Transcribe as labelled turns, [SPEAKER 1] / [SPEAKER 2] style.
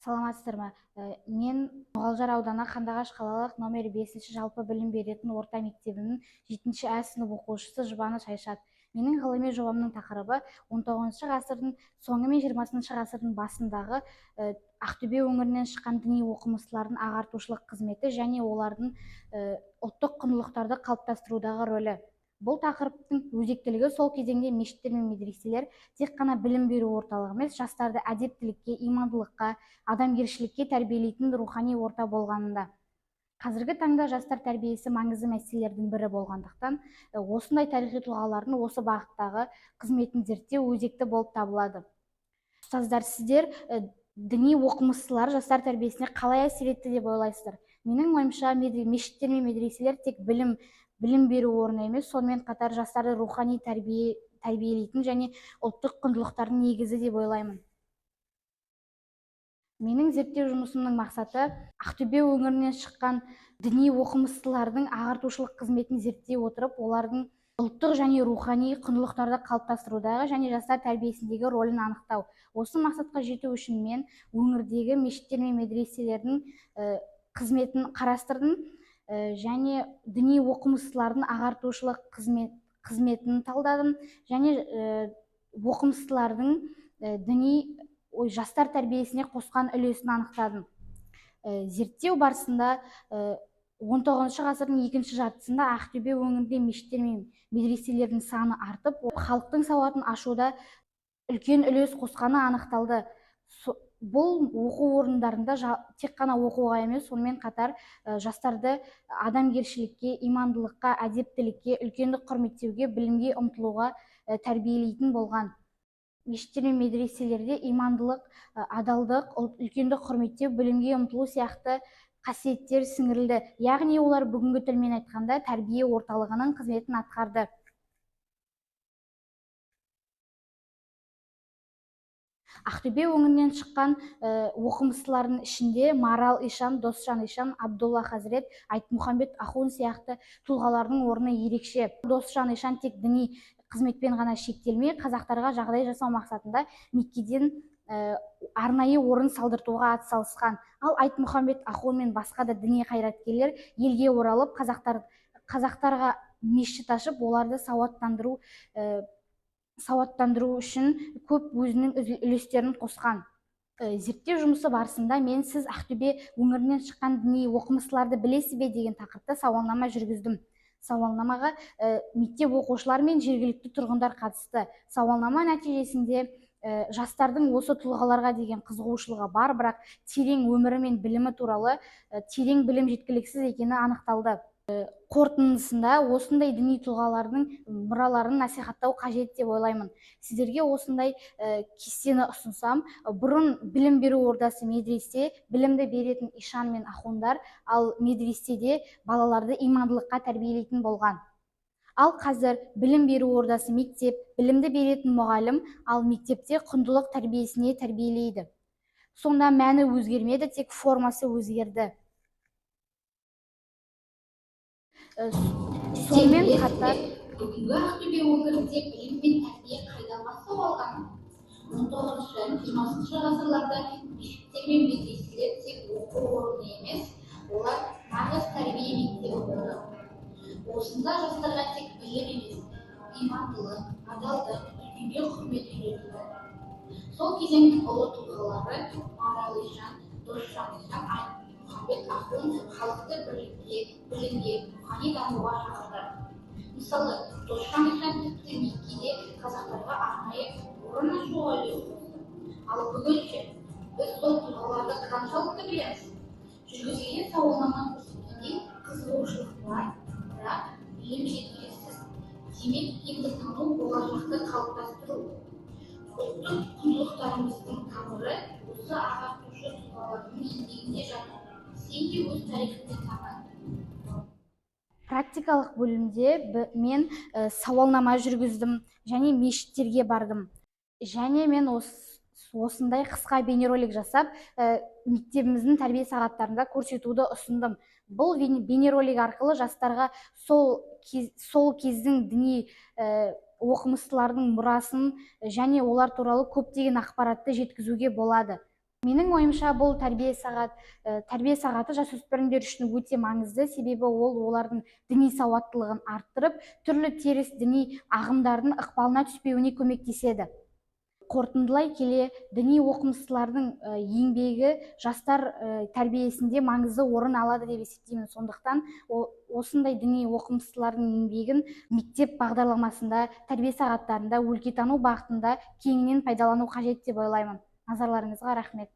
[SPEAKER 1] Саламатсыздар ма? Мен Мұғалжар ауданы Қандыағаш қалалық номер 5 жалпы білім беретін орта мектебінің 7 А сынып оқушысы Жұбаныш Айшат. Менің ғылыми жобамның тақырыбы 19 ғасырдың соңы мен 20 ғасырдың басындағы Ақтөбе өңірінен шыққан діни оқымыстылардың ағартушылық қызметі және олардың ұлттық құндылықтарды қалыптастырудағы рөлі. Бұл тақырыптың өзектілігі сол кезеңде мешіттер мен медреселер тек қана білім беру орталығы емес, жастарды әдептілікке, имандылыққа, адамгершілікке тәрбиелейтін рухани орта болғанында. Қазіргі таңда жастар тәрбиесі маңызды мәселелердің бірі болғандықтан, осындай тарихи тұлғалардың осы бағыттағы қызметін зерттеу өзекті болып табылады. Ұстаздар, сіздер діни оқымыстылар жастар тәрбиесіне қалай әсер етті деп ойлайсыздар? Менің ойымша, мешіттер мен медреселер тек білім беру орны емес, сонымен қатар жастарды рухани тәрбиелейтін және ұлттық құндылықтардың негізі деп ойлаймын. Менің зерттеу жұмысымның мақсаты Ақтөбе өңірінен шыққан діни оқымыстылардың ағартушылық қызметін зерттей отырып, олардың ұлттық және рухани құндылықтарды қалыптастырудағы және жастар тәрбиесіндегі рөлін анықтау. Осы мақсатқа жету үшін мен өңірдегі мешіттер мен медреселердің қызметін қарастырдым және діни оқымыстылардың ағартушылық қызметін талдадым және оқымыстылардың діни жастар тәрбиесіне қосқан үлесін анықтадым. Зерттеу барысында 19 ғасырдың екінші жартысында Ақтөбе өңірінде мешіттер мен медреселердің саны артып, халықтың сауатын ашуда үлкен үлес қосқаны анықталды. Бұл оқу орындарында тек қана оқуға емес, сонымен қатар жастарды адамгершілікке, имандылыққа, әдептілікке, үлкенді құрметтеуге, білімге ұмтылуға тәрбиелейтін болған. Мешіттер мен медреселерде имандылық, адалдық, үлкенді құрметтеу, білімге ұмтылу сияқты қасиеттер сіңірілді. Яғни олар бүгінгі тілмен айтқанда тәрбие орталығының қызметін атқарды. Ақтөбе өңірінен шыққан оқымыстылардың ішінде Марал Ишан, Досжан Ишан, Абдулла Хазірет, Айтмұхамбет Ахун сияқты тұлғалардың орны ерекше. Досжан Ишан тек діни қызметпен ғана шектелмей, қазақтарға жағдай жасау мақсатында Меккеден арнайы орын салдыртуға атсалысқан. Ал Айтмұхамбет Ахун мен басқа да діни қайраткерлер елге оралып, қазақтарға мешіт ашып, оларды сауаттандыру үшін көп өзінің үлестерін қосқан. Зерттеу жұмысы барысында сіз Ақтөбе өңірінен шыққан діни оқымыстыларды білесіз бе деген тақырыпта сауалнама жүргіздім. Сауалнамаға мектеп оқушылары мен жергілікті тұрғындар қатысты. Сауалнама нәтижесінде жастардың осы тұлғаларға деген қызығушылығы бар, бірақ терең өмірі мен білімі туралы терең білім жеткіліксіз екені анықталды. Қорытындысында осындай діни тұлғалардың мұраларын насихаттау қажет деп ойлаймын. Сіздерге осындай кестені ұсынсам, бұрын білім беру ордасы медресе, білімді беретін Ишан мен Ахундар, ал медреседе балаларды имандылыққа тәрбиелейтін болған. Ал қазір білім беру ордасы мектеп, білімді беретін мұғалім, ал мектепте құндылық тәрбиесіне тәрбиелейді. Сонда мәні өзгермеді, тек формасы өзгерді. Сонымен қатар
[SPEAKER 2] бүгінгі Ақтөбе өңірінде білім мен тәрбие қайдан бастау алған? 19-20 ғасырларда мешіттер мен медреселер тек оқу орны емес, олар нағыз тәрбие мектебі болды. Осында жастарға тек білім емес, имандылық, адалдық, үлкенге құрмет үйретілді. Сол кезеңнің ұлы тұлғалары Марал Ишан, Досжан Ишан, Айтмұхамбет Ахун халықты бірлікке, білімге, рухани дамуға шақырды. Мысалы, Досжан Ишан тіпті Меккеде қазақтарға арнайы орын ашуға үлес қосты. Ал бүгінше біз сол тұлғаларды қаншалықты білеміз? Жүргізілген сауалнама көрсеткендей қызығушылық бар, бірақ білім жеткіліксіз. Демек, енді тану болашақты қалыптастыру. Ұлттық құндылықтарымыздың тамыры осы ағартушы тұлғалардың еңбегінде жатыр. Сен де өз тарихыңды таны.
[SPEAKER 1] Практикалық бөлімде мен сауалнама жүргіздім және мешіттерге бардым. Және мен осындай қысқа бейнеролик жасап, мектебіміздің тәрбие сағаттарында көрсетуді ұсындым. Бұл бейнеролик арқылы жастарға сол кездің діни оқымыстылардың мұрасын және олар туралы көптеген ақпаратты жеткізуге болады. Менің ойымша бұл тәрбие сағаты жасөспірімдер үшін өте маңызды, себебі ол олардың діни сауаттылығын арттырып, түрлі теріс діни ағымдардың ықпалына түспеуіне көмектеседі. Қорытындылай келе, діни оқымыстылардың еңбегі жастар тәрбиесінде маңызды орын алады деп есептеймін. Сондықтан осындай діни оқымыстылардың еңбегін мектеп бағдарламасында, тәрбие сағаттарында, өлкетану бағытында кеңінен пайдалану қажет деп ойлаймын. Назарларыңызға рахмет.